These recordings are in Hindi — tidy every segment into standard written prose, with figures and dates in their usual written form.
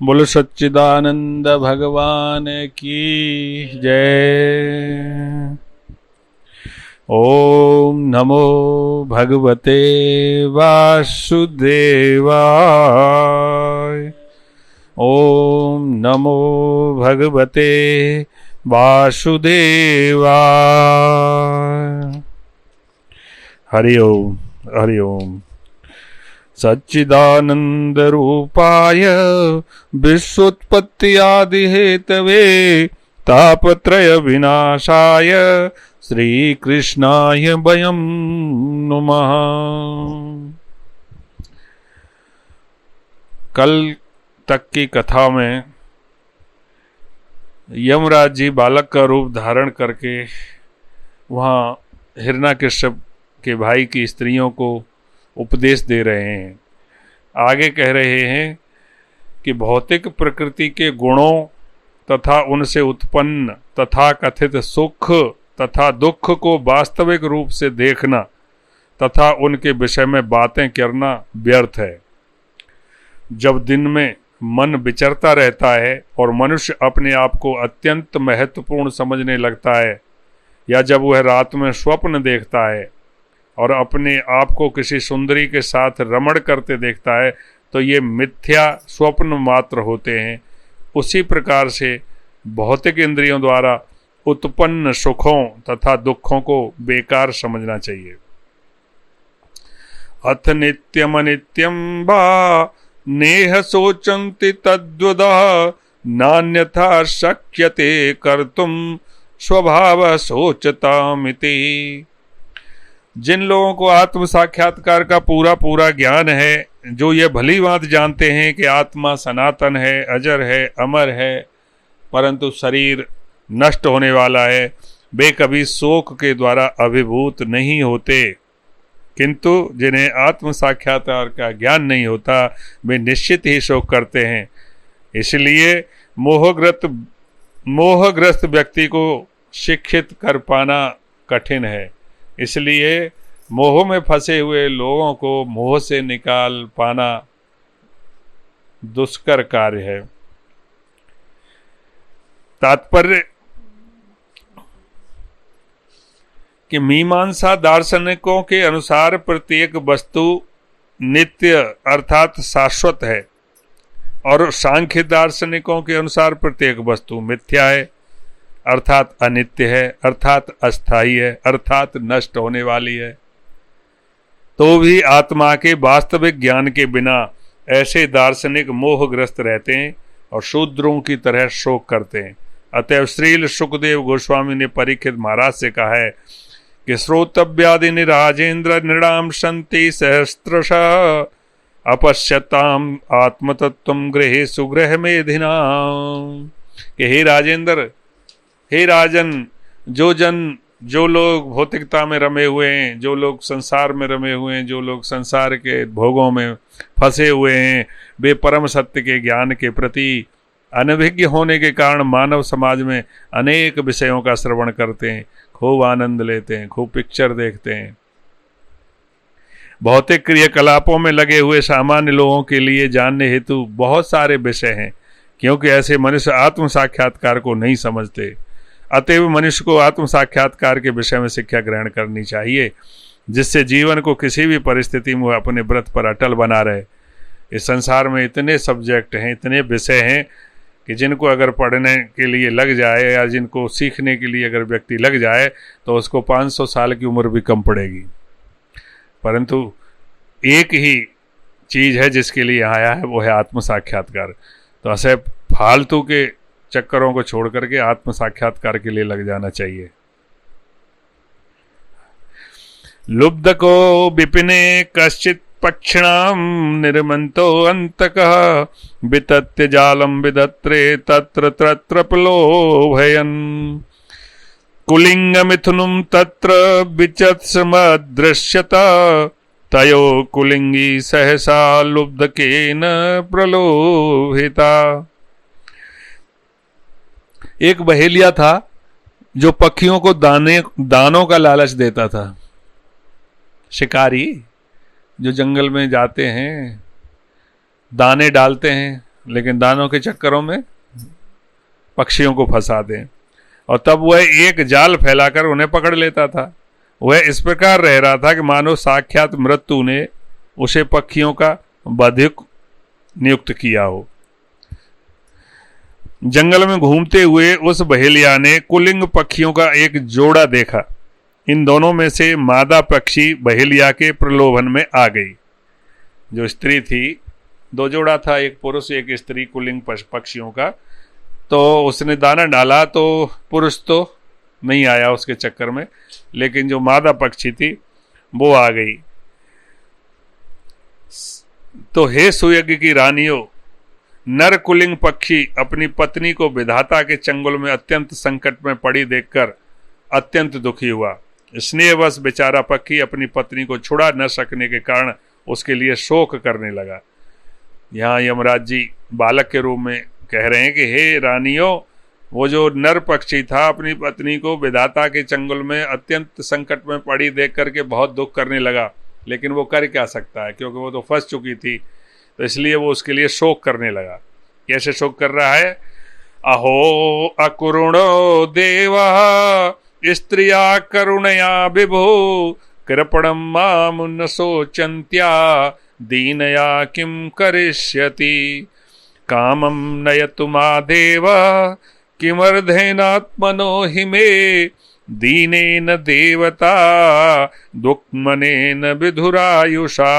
बोलो सच्चिदानंद भगवान की जय। ओम नमो भगवते वासुदेवाय। ओम नमो भगवते वासुदेवाय। हरि ओम हरि ओम। सच्चिदानंद रूपाय विश्वोत्पत्ति आदि हेतवे तापत्रय विनाशाय श्री कृष्णाय वयं नुमः। कल तक की कथा में यमराज जी बालक का रूप धारण करके वहाँ हिरण्यकश्यप के भाई की स्त्रियों को उपदेश दे रहे हैं। आगे कह रहे हैं कि भौतिक प्रकृति के गुणों तथा उनसे उत्पन्न तथा कथित सुख तथा दुख को वास्तविक रूप से देखना तथा उनके विषय में बातें करना व्यर्थ है। जब दिन में मन विचरता रहता है और मनुष्य अपने आप को अत्यंत महत्वपूर्ण समझने लगता है, या जब वह रात में स्वप्न देखता है और अपने आप को किसी सुंदरी के साथ रमण करते देखता है, तो ये मिथ्या स्वप्न मात्र होते हैं। उसी प्रकार से भौतिक इंद्रियों द्वारा उत्पन्न सुखों तथा दुखों को बेकार समझना चाहिए। अथ नित्यम अनित्यम वा नेह सोचन्ति तद्वदः नान्यथा शक्यते कर्तुम स्वभाव सोचतामिति। जिन लोगों को आत्म साक्षात्कार का पूरा पूरा ज्ञान है, जो ये भली बात जानते हैं कि आत्मा सनातन है, अजर है, अमर है, परंतु शरीर नष्ट होने वाला है, वे कभी शोक के द्वारा अभिभूत नहीं होते। किंतु जिन्हें आत्म साक्षात्कार का ज्ञान नहीं होता, वे निश्चित ही शोक करते हैं। इसलिए मोहग्रस्त व्यक्ति को शिक्षित कर पाना कठिन है। इसलिए मोह में फंसे हुए लोगों को मोह से निकाल पाना दुष्कर कार्य है। तात्पर्य कि मीमांसा दार्शनिकों के अनुसार प्रत्येक वस्तु नित्य अर्थात शाश्वत है, और सांख्य दार्शनिकों के अनुसार प्रत्येक वस्तु मिथ्या है अर्थात अनित्य है, अर्थात अस्थायी है, अर्थात नष्ट होने वाली है। तो भी आत्मा के वास्तविक ज्ञान के बिना ऐसे दार्शनिक मोहग्रस्त रहते हैं और शूद्रों की तरह शोक करते हैं। अतएव श्रील सुखदेव गोस्वामी ने परीक्षित महाराज से कहा है कि श्रोतव्यादि राजेंद्र नृणाम संति सहस्त्रशः अपश्यताम आत्मतत्वम गृहे सुगृह मेधिनाम। कि हे राजेंद्र, हे राजन, जो लोग भौतिकता में रमे हुए हैं, जो लोग संसार में रमे हुए हैं, जो लोग संसार के भोगों में फंसे हुए हैं, वे परम सत्य के ज्ञान के प्रति अनभिज्ञ होने के कारण मानव समाज में अनेक विषयों का श्रवण करते हैं, खूब आनंद लेते हैं, खूब पिक्चर देखते हैं। भौतिक क्रियाकलापों में लगे हुए सामान्य लोगों के लिए जानने हेतु बहुत सारे विषय हैं, क्योंकि ऐसे मनुष्य आत्म साक्षात्कार को नहीं समझते। अतएव मनुष्य को आत्म साक्षात्कार के विषय में शिक्षा ग्रहण करनी चाहिए, जिससे जीवन को किसी भी परिस्थिति में अपने व्रत पर अटल बना रहे। इस संसार में इतने सब्जेक्ट हैं, इतने विषय हैं कि जिनको अगर पढ़ने के लिए लग जाए या जिनको सीखने के लिए अगर व्यक्ति लग जाए तो उसको 500 साल की उम्र भी कम पड़ेगी। परंतु एक ही चीज़ है जिसके लिए आया है, वो है आत्म साक्षात्कार। तो ऐसे फालतू के चक्करों को छोड़ करके आत्म साक्षात्कार के लिए लग जाना चाहिए। लुब्ध को विपिने कश्चित पक्षिणाम निर्मंतो अंतकः वितत्य जालम विदत्रे तत्र तत्र प्लोभयन् कुलिंग मिथुनुम तत्र विचत्समदृश्यत तयो कुलिंगी सहसा लुब्धकेन प्रलोभिता। एक बहेलिया था जो पक्षियों को दानों का लालच देता था। शिकारी जो जंगल में जाते हैं, दाने डालते हैं, लेकिन दानों के चक्करों में पक्षियों को फंसा दें, और तब वह एक जाल फैलाकर उन्हें पकड़ लेता था। वह इस प्रकार रह रहा था कि मानो साक्षात मृत्यु ने उसे पक्षियों का बधिक नियुक्त किया हो। जंगल में घूमते हुए उस बहेलिया ने कुलिंग पक्षियों का एक जोड़ा देखा। इन दोनों में से मादा पक्षी बहेलिया के प्रलोभन में आ गई। जो स्त्री थी, दो जोड़ा था, एक पुरुष एक स्त्री, कुलिंग पक्षियों का। तो उसने दाना डाला तो पुरुष तो नहीं आया उसके चक्कर में, लेकिन जो मादा पक्षी थी वो आ गई। तो हे सुयज्ञ की रानियों, नर कुलिंग पक्षी अपनी पत्नी को विधाता के चंगुल में अत्यंत संकट में पड़ी देखकर अत्यंत दुखी हुआ। स्नेहवश बेचारा पक्षी अपनी पत्नी को छुड़ा न सकने के कारण उसके लिए शोक करने लगा। यहाँ यमराज जी बालक के रूप में कह रहे हैं कि हे रानियों, वो जो नर पक्षी था अपनी पत्नी को विधाता के चंगुल में अत्यंत संकट में पड़ी देख करके बहुत दुख करने लगा, लेकिन वो कर क्या सकता है, क्योंकि वो तो फंस चुकी थी। तो इसलिए वो उसके लिए शोक करने लगा। कैसे शोक कर रहा है? अहो अकुरुणो देवा स्त्रिया करुणया विभो कृपणम माम न शोचन्त्या दीनया किम करिष्यति कामं नयतु मा देव किमर्धेनात्मनो हि मे दीनेन देवता दुक्मनेन विधुरायुषा।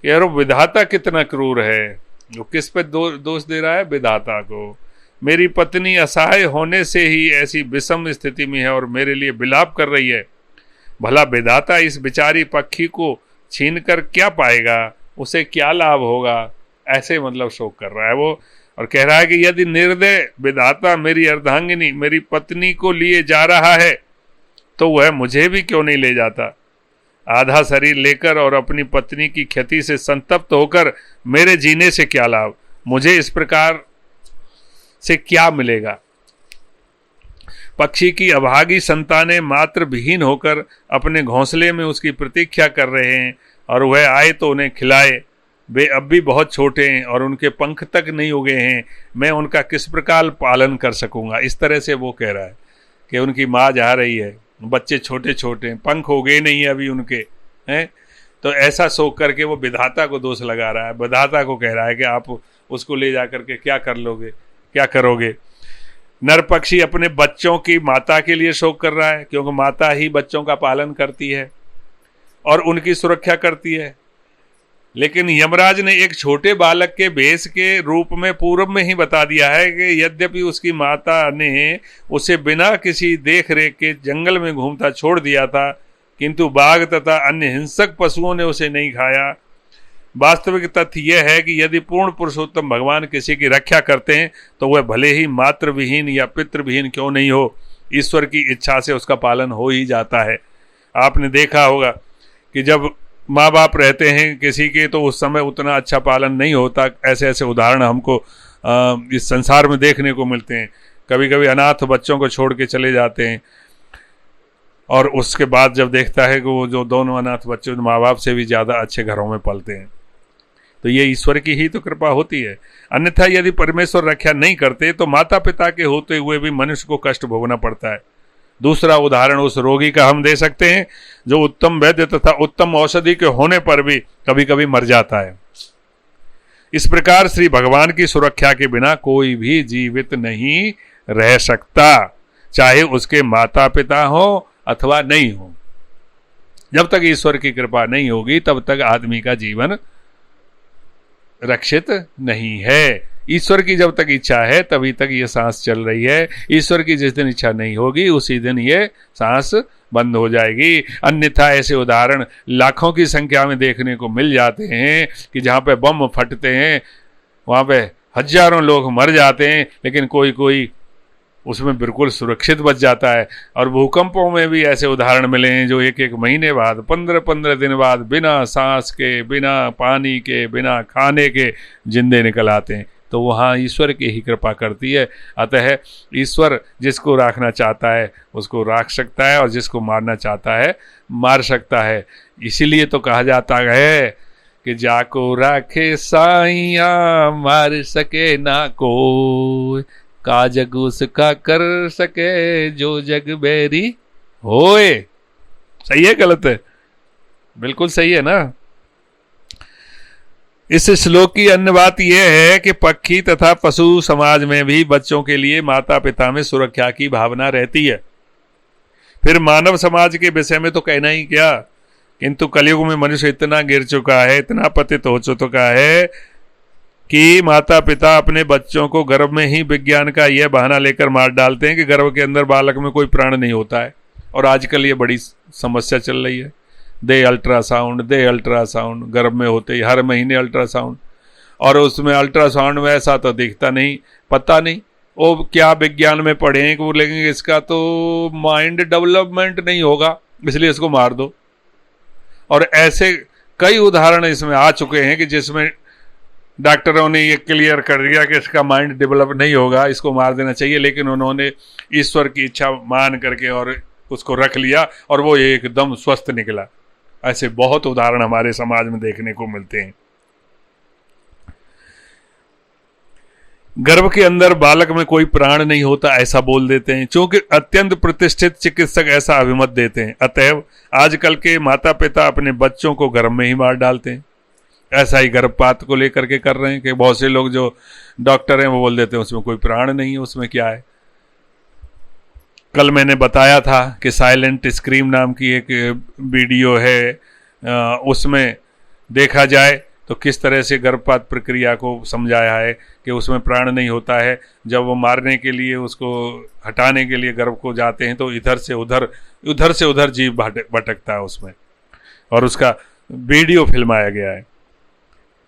यार विधाता कितना क्रूर है, वो किस पे दोष दे रहा है? विधाता को। मेरी पत्नी असहाय होने से ही ऐसी विषम स्थिति में है और मेरे लिए विलाप कर रही है। भला विधाता इस बेचारी पक्षी को छीनकर क्या पाएगा, उसे क्या लाभ होगा? ऐसे मतलब शोक कर रहा है वो, और कह रहा है कि यदि निर्दय विधाता मेरी अर्धांगिनी मेरी पत्नी को लिए जा रहा है तो वह मुझे भी क्यों नहीं ले जाता? आधा शरीर लेकर और अपनी पत्नी की क्षति से संतप्त होकर मेरे जीने से क्या लाभ? मुझे इस प्रकार से क्या मिलेगा? पक्षी की अभागी संतानें मात्र विहीन होकर अपने घोंसले में उसकी प्रतीक्षा कर रहे हैं, और वह आए तो उन्हें खिलाए। वे अब भी बहुत छोटे हैं और उनके पंख तक नहीं उगे हैं, मैं उनका किस प्रकार पालन कर सकूंगा? इस तरह से वो कह रहा है कि उनकी माँ जा रही है, बच्चे छोटे छोटे हैं, पंख उगे नहीं है अभी उनके, हैं। तो ऐसा सोच करके वो विधाता को दोष लगा रहा है। विधाता को कह रहा है कि आप उसको ले जा करके क्या कर लोगे, क्या करोगे? नर पक्षी अपने बच्चों की माता के लिए शोक कर रहा है, क्योंकि माता ही बच्चों का पालन करती है और उनकी सुरक्षा करती है। लेकिन यमराज ने एक छोटे बालक के भेष के रूप में पूर्व में ही बता दिया है कि यद्यपि उसकी माता ने उसे बिना किसी देख रेख के जंगल में घूमता छोड़ दिया था, किंतु बाघ तथा अन्य हिंसक पशुओं ने उसे नहीं खाया। वास्तविक तथ्य यह है कि यदि पूर्ण पुरुषोत्तम भगवान किसी की रक्षा करते हैं तो वह भले ही मातृविहीन या पितृविहीन क्यों नहीं हो, ईश्वर की इच्छा से उसका पालन हो ही जाता है। आपने देखा होगा कि जब माँ बाप रहते हैं किसी के तो उस समय उतना अच्छा पालन नहीं होता। ऐसे ऐसे उदाहरण हमको इस संसार में देखने को मिलते हैं। कभी कभी अनाथ बच्चों को छोड़ के चले जाते हैं और उसके बाद जब देखता है कि वो जो दोनों अनाथ बच्चे माँ बाप से भी ज़्यादा अच्छे घरों में पलते हैं, तो ये ईश्वर की ही तो कृपा होती है। अन्यथा यदि परमेश्वर रक्षा नहीं करते तो माता पिता के होते हुए भी मनुष्य को कष्ट भोगना पड़ता है। दूसरा उदाहरण उस रोगी का हम दे सकते हैं जो उत्तम वैद्य तथा उत्तम औषधि के होने पर भी कभी कभी मर जाता है। इस प्रकार श्री भगवान की सुरक्षा के बिना कोई भी जीवित नहीं रह सकता, चाहे उसके माता पिता हो अथवा नहीं हो। जब तक ईश्वर की कृपा नहीं होगी तब तक आदमी का जीवन रक्षित नहीं है। ईश्वर की जब तक इच्छा है तभी तक ये सांस चल रही है। ईश्वर की जिस दिन इच्छा नहीं होगी उसी दिन ये सांस बंद हो जाएगी। अन्यथा ऐसे उदाहरण लाखों की संख्या में देखने को मिल जाते हैं कि जहाँ पे बम फटते हैं वहाँ पे हजारों लोग मर जाते हैं, लेकिन कोई कोई उसमें बिल्कुल सुरक्षित बच जाता है। और भूकंपों में भी ऐसे उदाहरण मिले हैं जो एक एक महीने बाद 15-15 दिन बाद बिना सांस के, बिना पानी के, बिना खाने के जिंदे निकल आते हैं। तो वहाँ ईश्वर की ही कृपा करती है। अतः ईश्वर जिसको राखना चाहता है उसको राख सकता है और जिसको मारना चाहता है मार सकता है। इसीलिए तो कहा जाता है कि जाको राखे साइया मार सके ना कोई, का जग उसका कर सके जो जग बैरी होए। सही है गलत है? बिल्कुल सही है ना। इस श्लोक की अन्य बात यह है कि पक्षी तथा पशु समाज में भी बच्चों के लिए माता पिता में सुरक्षा की भावना रहती है। फिर मानव समाज के विषय में तो कहना ही क्या, किंतु कलयुग में मनुष्य इतना गिर चुका है, इतना पतित हो चुका है कि माता पिता अपने बच्चों को गर्भ में ही विज्ञान का यह बहाना लेकर मार डालते हैं कि गर्भ के अंदर बालक में कोई प्राण नहीं होता है। और आजकल ये बड़ी समस्या चल रही है, दे अल्ट्रासाउंड, गर्भ में होते ही हर महीने अल्ट्रासाउंड, और उसमें अल्ट्रासाउंड में ऐसा तो दिखता नहीं, पता नहीं वो क्या विज्ञान में पढ़े हैं कि वो लेंगे इसका तो माइंड डेवलपमेंट नहीं होगा, इसलिए इसको मार दो। और ऐसे कई उदाहरण इसमें आ चुके हैं कि जिसमें डॉक्टरों ने ये क्लियर कर दिया कि इसका माइंड डेवलप नहीं होगा, इसको मार देना चाहिए, लेकिन उन्होंने ईश्वर की इच्छा मान करके और उसको रख लिया और वो एकदम स्वस्थ निकला। ऐसे बहुत उदाहरण हमारे समाज में देखने को मिलते हैं। गर्भ के अंदर बालक में कोई प्राण नहीं होता ऐसा बोल देते हैं, क्योंकि अत्यंत प्रतिष्ठित चिकित्सक ऐसा अभिमत देते हैं। अतएव आजकल के माता पिता अपने बच्चों को गर्भ में ही मार डालते हैं। ऐसा ही गर्भपात को लेकर के कर रहे हैं कि बहुत से लोग जो डॉक्टर हैं वो बोल देते हैं उसमें कोई प्राण नहीं है, उसमें क्या है। कल मैंने बताया था कि साइलेंट स्क्रीम नाम की एक वीडियो है, उसमें देखा जाए तो किस तरह से गर्भपात प्रक्रिया को समझाया है कि उसमें प्राण नहीं होता है। जब वो मारने के लिए, उसको हटाने के लिए गर्भ को जाते हैं तो इधर से उधर जीव भटकता है उसमें, और उसका वीडियो फिल्माया गया है।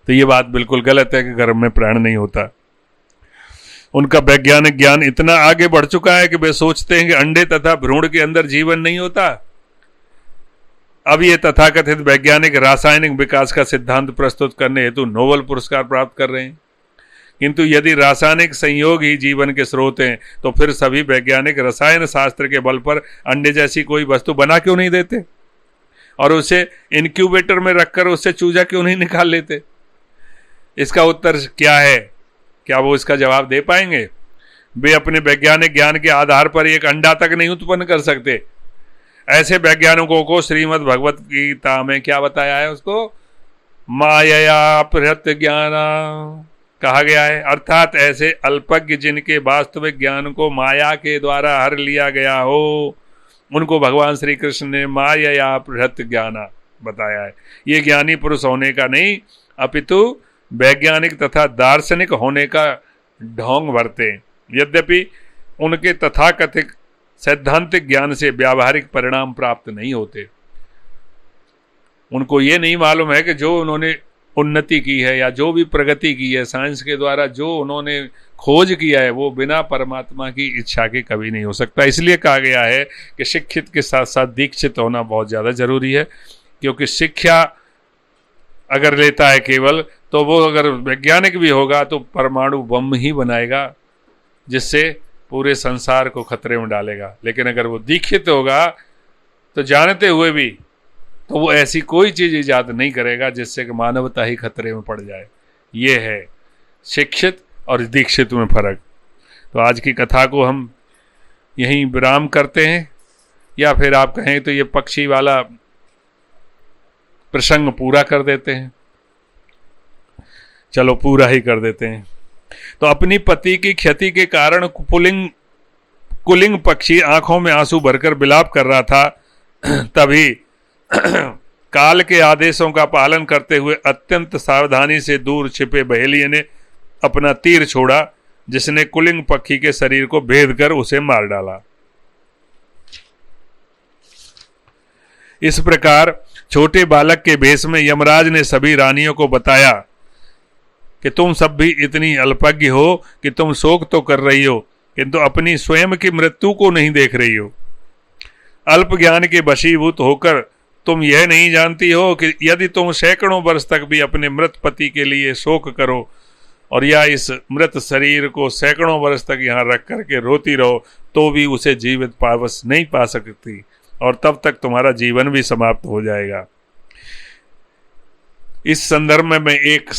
तो ये बात बिल्कुल गलत है कि गर्भ में प्राण नहीं होता। उनका वैज्ञानिक ज्ञान इतना आगे बढ़ चुका है कि वे सोचते हैं कि अंडे तथा भ्रूण के अंदर जीवन नहीं होता। अब ये तथाकथित वैज्ञानिक रासायनिक विकास का सिद्धांत प्रस्तुत करने हेतु नोबेल पुरस्कार प्राप्त कर रहे हैं। किंतु यदि रासायनिक संयोग ही जीवन के स्रोत हैं तो फिर सभी वैज्ञानिक रसायन शास्त्र के बल पर अंडे जैसी कोई वस्तु बना क्यों नहीं देते, और उसे इनक्यूबेटर में रखकर उससे चूजा क्यों नहीं निकाल लेते? इसका उत्तर क्या है? क्या वो इसका जवाब दे पाएंगे? वे अपने वैज्ञानिक ज्ञान के आधार पर एक अंडा तक नहीं उत्पन्न कर सकते। ऐसे वैज्ञानिकों को श्रीमद् भगवत गीता में क्या बताया है? उसको मायया प्रहत ज्ञाना कहा गया है। अर्थात ऐसे अल्पज्ञ जिनके वास्तविक ज्ञान को माया के द्वारा हर लिया गया हो, उनको भगवान श्री कृष्ण ने मायया प्रहत ज्ञाना बताया है। ये ज्ञानी पुरुष होने का नहीं, अपितु वैज्ञानिक तथा दार्शनिक होने का ढोंग भरते हैं। यद्यपि उनके तथाकथित सैद्धांतिक ज्ञान से व्यावहारिक परिणाम प्राप्त नहीं होते। उनको ये नहीं मालूम है कि जो उन्होंने उन्नति की है या जो भी प्रगति की है साइंस के द्वारा, जो उन्होंने खोज किया है, वो बिना परमात्मा की इच्छा के कभी नहीं हो सकता। इसलिए कहा गया है कि शिक्षित के साथ साथ दीक्षित होना बहुत ज़्यादा जरूरी है, क्योंकि शिक्षा अगर लेता है केवल, तो वो अगर वैज्ञानिक भी होगा तो परमाणु बम ही बनाएगा, जिससे पूरे संसार को खतरे में डालेगा। लेकिन अगर वो दीक्षित होगा तो जानते हुए भी तो वो ऐसी कोई चीज़ ईजाद नहीं करेगा जिससे कि मानवता ही खतरे में पड़ जाए। ये है शिक्षित और दीक्षित में फर्क। तो आज की कथा को हम यहीं विराम करते हैं, या फिर आप कहें तो ये पक्षी वाला प्रसंग पूरा कर देते हैं। चलो पूरा ही कर देते हैं। तो अपनी पति की क्षति के कारण कुलिंग पक्षी आंखों में आंसू भरकर विलाप कर रहा था। तभी काल के आदेशों का पालन करते हुए अत्यंत सावधानी से दूर छिपे बहेलिये ने अपना तीर छोड़ा, जिसने कुलिंग पक्षी के शरीर को भेद कर उसे मार डाला। इस प्रकार छोटे बालक के भेष में यमराज ने सभी रानियों को बताया कि तुम सब भी इतनी अल्पज्ञ हो कि तुम शोक तो कर रही हो, किंतु अपनी स्वयं की मृत्यु को नहीं देख रही हो। अल्प ज्ञान के वशीभूत होकर तुम यह नहीं जानती हो कि यदि तुम सैकड़ों वर्ष तक भी अपने मृत पति के लिए शोक करो और या इस मृत शरीर को सैकड़ों वर्ष तक यहाँ रख करके रोती रहो, तो भी उसे जीवित पावस नहीं पा सकती, और तब तक तुम्हारा जीवन भी समाप्त हो जाएगा। इस संदर्भ में मैं एक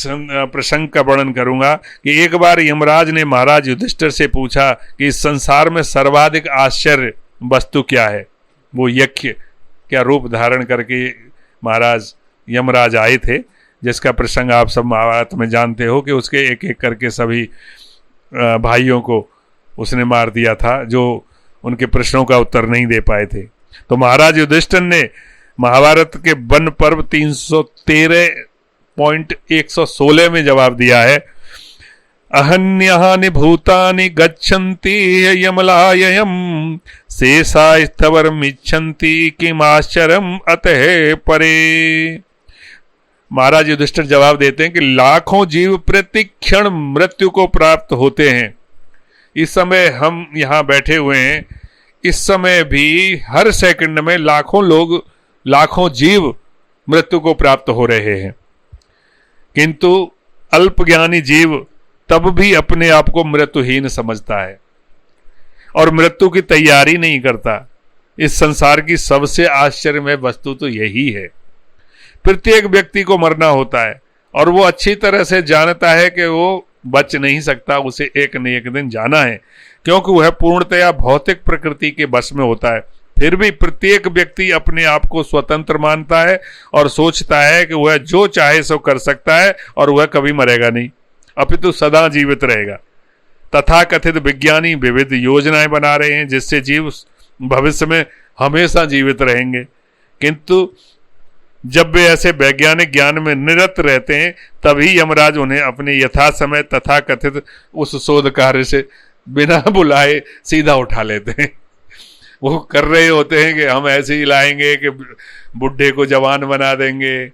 प्रसंग का वर्णन करूंगा कि एक बार यमराज ने महाराज युधिष्ठिर से पूछा कि इस संसार में सर्वाधिक आश्चर्य वस्तु क्या है। वो यज्ञ क्या रूप धारण करके महाराज यमराज आए थे, जिसका प्रसंग आप सब महाभारत में जानते हो कि उसके एक एक करके सभी भाइयों को उसने मार दिया था जो उनके प्रश्नों का उत्तर नहीं दे पाए थे। तो महाराज युधिष्ठिर ने महाभारत के वन पर्व 313.116 में जवाब दिया है, अहन्यानि भूतानि गच्छन्ति यमलाययम् शेषास्थवर्मिच्छन्ति किमाश्चर्यम् अतः परे। महाराज युधिष्ठिर जवाब देते हैं कि लाखों जीव प्रतिक्षण मृत्यु को प्राप्त होते हैं। इस समय हम यहाँ बैठे हुए हैं, इस समय भी हर सेकंड में लाखों लोग, लाखों जीव मृत्यु को प्राप्त हो रहे हैं, किंतु अल्पज्ञानी जीव तब भी अपने आप को मृत्युहीन समझता है और मृत्यु की तैयारी नहीं करता। इस संसार की सबसे आश्चर्यमय वस्तु तो यही है। प्रत्येक व्यक्ति को मरना होता है और वो अच्छी तरह से जानता है कि वो बच नहीं सकता, उसे एक न एक दिन जाना है, क्योंकि वह पूर्णतया भौतिक प्रकृति के वश में होता है। फिर भी प्रत्येक व्यक्ति अपने आप को स्वतंत्र मानता है और सोचता है कि वह जो चाहे सो कर सकता है और वह कभी मरेगा नहीं, अपितु सदा जीवित रहेगा। तथाकथित विज्ञानी विविध योजनाएं बना रहे हैं जिससे जीव भविष्य में हमेशा जीवित रहेंगे, किंतु जब वे ऐसे वैज्ञानिक ज्ञान में निरत रहते हैं तभी यमराज उन्हें अपने यथा समय तथाकथित उस शोध कार्य से बिना बुलाए सीधा उठा लेते हैं। वो कर रहे होते हैं कि हम ऐसे ही लाएंगे कि बुढ़े को जवान बना देंगे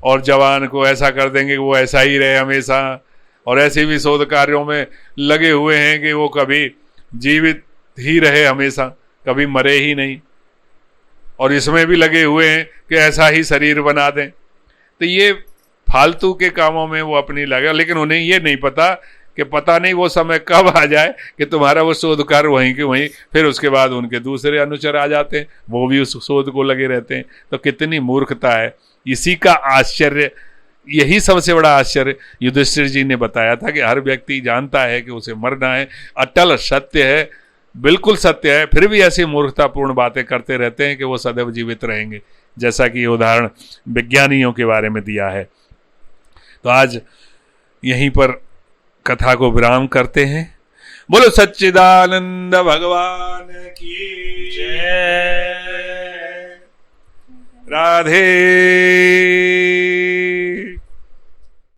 और जवान को ऐसा कर देंगे कि वो ऐसा ही रहे हमेशा, और ऐसे भी शोध कार्यों में लगे हुए हैं कि वो कभी जीवित ही रहे हमेशा, कभी मरे ही नहीं, और इसमें भी लगे हुए हैं कि ऐसा ही शरीर बना दें। तो ये फालतू के कामों में वो अपनी लगा, लेकिन उन्हें ये नहीं पता कि पता नहीं वो समय कब आ जाए कि तुम्हारा वो शोध कार्य वहीं के वहीं, फिर उसके बाद उनके दूसरे अनुचर आ जाते हैं, वो भी उस शोध को लगे रहते हैं। तो कितनी मूर्खता है। इसी का आश्चर्य, यही सबसे बड़ा आश्चर्य युधिष्ठिर जी ने बताया था कि हर व्यक्ति जानता है कि उसे मरना है, अटल सत्य है, बिल्कुल सत्य है, फिर भी ऐसी मूर्खतापूर्ण बातें करते रहते हैं कि वो सदैव जीवित रहेंगे, जैसा कि ये उदाहरण विज्ञानियों के बारे में दिया है। तो आज यहीं पर कथा को विराम करते हैं। बोलो सच्चिदानंद भगवान की जय। राधे